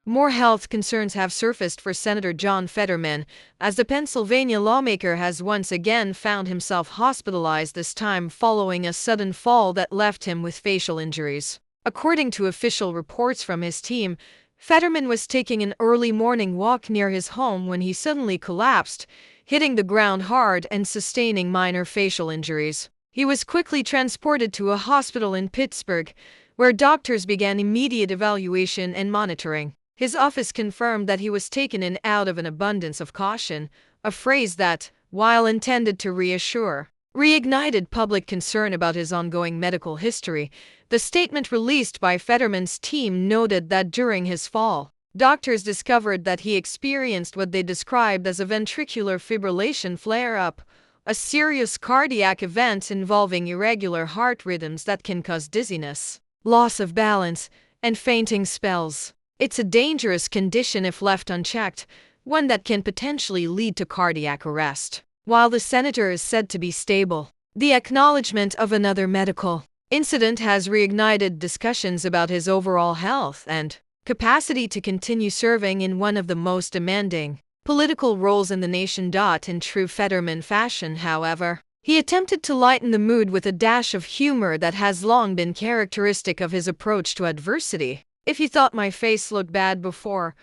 More health concerns have surfaced for Senator John Fetterman, as the Pennsylvania lawmaker has once again found himself hospitalized, this time following a sudden fall that left him with facial injuries. According to official reports from his team, Fetterman was taking an early morning walk near his home when he suddenly collapsed, hitting the ground hard and sustaining minor facial injuries. He was quickly transported to a hospital in Pittsburgh, where doctors began immediate evaluation and monitoring. His office confirmed that he was taken in out of an abundance of caution, a phrase that, while intended to reassure, reignited public concern about his ongoing medical history. The statement released by Fetterman's team noted that during his fall, doctors discovered that he experienced what they described as a ventricular fibrillation flare-up, a serious cardiac event involving irregular heart rhythms that can cause dizziness, loss of balance, and fainting spells. It's a dangerous condition if left unchecked, one that can potentially lead to cardiac arrest. While the senator is said to be stable, the acknowledgement of another medical incident has reignited discussions about his overall health and capacity to continue serving in one of the most demanding political roles in the nation. In true Fetterman fashion, however, he attempted to lighten the mood with a dash of humor that has long been characteristic of his approach to adversity. "If you thought my face looked bad before,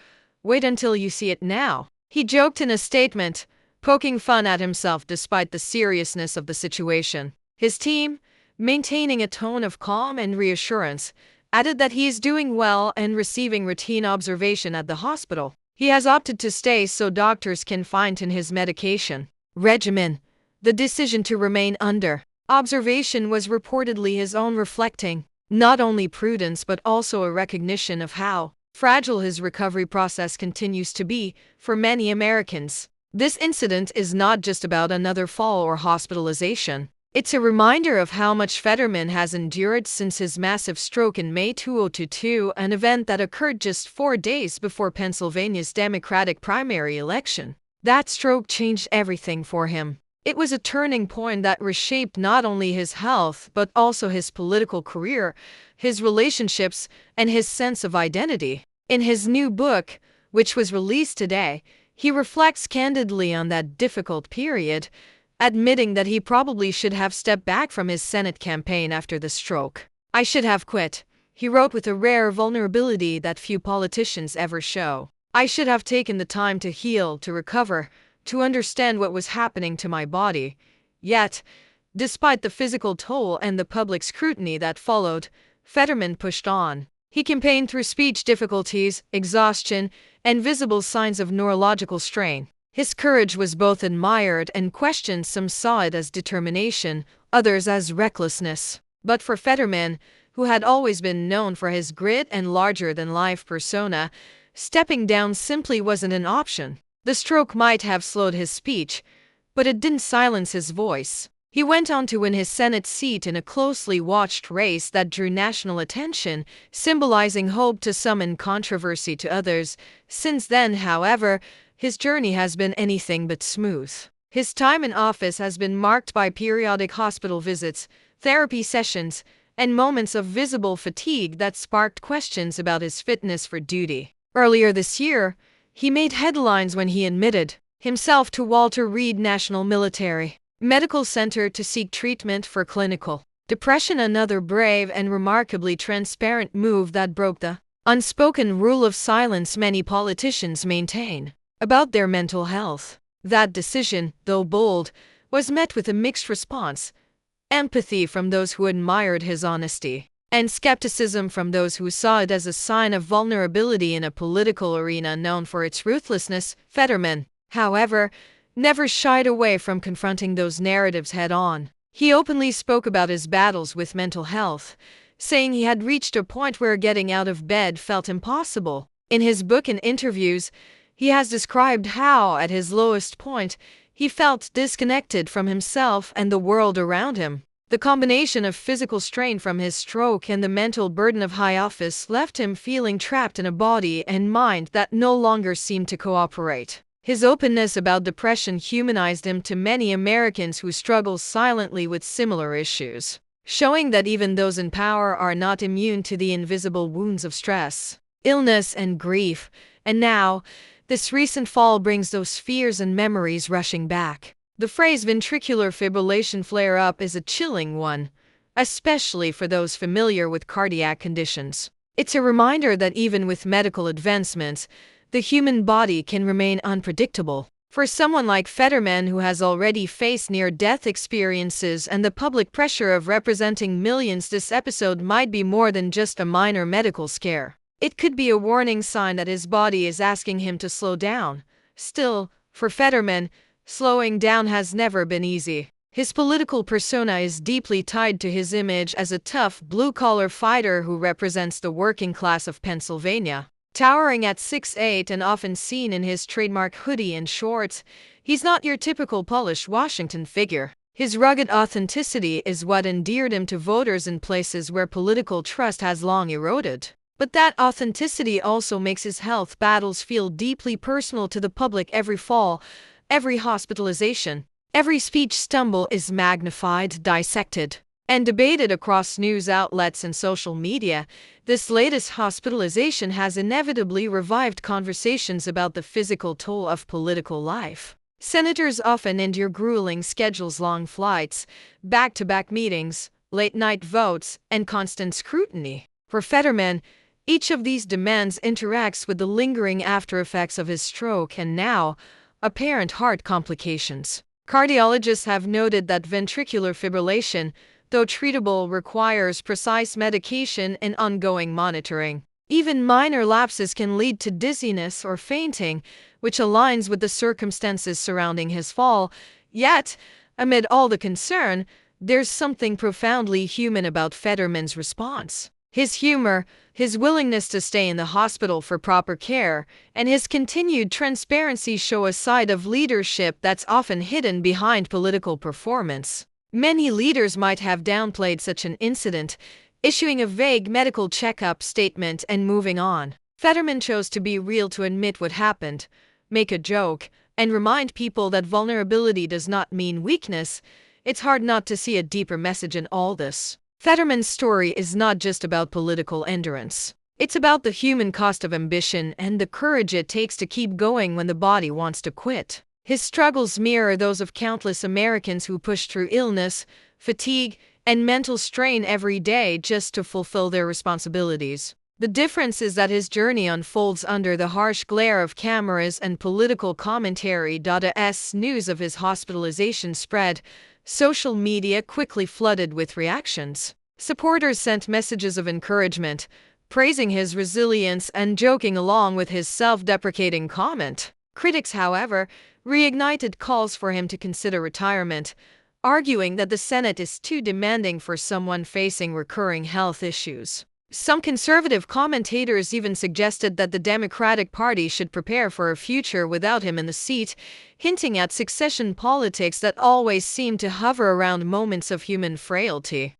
wait until you see it now," he joked in a statement, poking fun at himself despite the seriousness of the situation. His team, maintaining a tone of calm and reassurance, added that he is doing well and receiving routine observation at the hospital. He has opted to stay so doctors can fine-tune his medication regimen. The decision to remain under observation was reportedly his own, reflecting not only prudence but also a recognition of how fragile his recovery process continues to be for many Americans. This incident is not just about another fall or hospitalization. It's a reminder of how much Fetterman has endured since his massive stroke in May 2022, an event that occurred just 4 days before Pennsylvania's Democratic primary election. That stroke changed everything for him. It was a turning point that reshaped not only his health but also his political career, his relationships, and his sense of identity. In his new book, which was released today, he reflects candidly on that difficult period, admitting that he probably should have stepped back from his Senate campaign after the stroke. "I should have quit," he wrote with a rare vulnerability that few politicians ever show. "I should have taken the time to heal, to recover, to understand what was happening to my body." Yet, despite the physical toll and the public scrutiny that followed, Fetterman pushed on. He campaigned through speech difficulties, exhaustion, and visible signs of neurological strain. His courage was both admired and questioned. Some saw it as determination, others as recklessness. But for Fetterman, who had always been known for his grit and larger-than-life persona, stepping down simply wasn't an option. The stroke might have slowed his speech, but it didn't silence his voice. He went on to win his Senate seat in a closely watched race that drew national attention, symbolizing hope to some and controversy to others. Since then, however, his journey has been anything but smooth. His time in office has been marked by periodic hospital visits, therapy sessions, and moments of visible fatigue that sparked questions about his fitness for duty. Earlier this year, he made headlines when he admitted himself to Walter Reed National Military Medical Center to seek treatment for clinical depression, another brave and remarkably transparent move that broke the unspoken rule of silence many politicians maintain about their mental health. That decision, though bold, was met with a mixed response: empathy from those who admired his honesty, and skepticism from those who saw it as a sign of vulnerability in a political arena known for its ruthlessness. Fetterman, however, never shied away from confronting those narratives head-on. He openly spoke about his battles with mental health, saying he had reached a point where getting out of bed felt impossible. In his book and interviews, he has described how, at his lowest point, he felt disconnected from himself and the world around him. The combination of physical strain from his stroke and the mental burden of high office left him feeling trapped in a body and mind that no longer seemed to cooperate. His openness about depression humanized him to many Americans who struggle silently with similar issues, showing that even those in power are not immune to the invisible wounds of stress. illness and grief, and now, this recent fall brings those fears and memories rushing back. The phrase ventricular fibrillation flare-up is a chilling one, especially for those familiar with cardiac conditions. It's a reminder that even with medical advancements, the human body can remain unpredictable. For someone like Fetterman, who has already faced near-death experiences and the public pressure of representing millions, this episode might be more than just a minor medical scare. It could be a warning sign that his body is asking him to slow down. Still, for Fetterman, slowing down has never been easy. His political persona is deeply tied to his image as a tough, blue-collar fighter who represents the working class of Pennsylvania. Towering at 6'8" and often seen in his trademark hoodie and shorts, he's not your typical polished Washington figure. His rugged authenticity is what endeared him to voters in places where political trust has long eroded. But that authenticity also makes his health battles feel deeply personal to the public. Every fall, every hospitalization, every speech stumble is magnified, dissected, and debated across news outlets and social media. This latest hospitalization has inevitably revived conversations about the physical toll of political life. Senators often endure grueling schedules, long flights, back-to-back meetings, late-night votes, and constant scrutiny. For Fetterman, each of these demands interacts with the lingering aftereffects of his stroke and now, apparent heart complications. Cardiologists have noted that ventricular fibrillation, though treatable, requires precise medication and ongoing monitoring. Even minor lapses can lead to dizziness or fainting, which aligns with the circumstances surrounding his fall. Yet, amid all the concern, there's something profoundly human about Fetterman's response. His humor, his willingness to stay in the hospital for proper care, and his continued transparency show a side of leadership that's often hidden behind political performance. Many leaders might have downplayed such an incident, issuing a vague medical checkup statement and moving on. Fetterman chose to be real, to admit what happened, make a joke, and remind people that vulnerability does not mean weakness. It's hard not to see a deeper message in all this. Fetterman's story is not just about political endurance. It's about the human cost of ambition and the courage it takes to keep going when the body wants to quit. His struggles mirror those of countless Americans who push through illness, fatigue, and mental strain every day just to fulfill their responsibilities. The difference is that his journey unfolds under the harsh glare of cameras and political commentary. As news of his hospitalization spread, social media quickly flooded with reactions. Supporters sent messages of encouragement, praising his resilience and joking along with his self-deprecating comment. Critics, however, reignited calls for him to consider retirement, arguing that the Senate is too demanding for someone facing recurring health issues. Some conservative commentators even suggested that the Democratic Party should prepare for a future without him in the seat, hinting at succession politics that always seem to hover around moments of human frailty.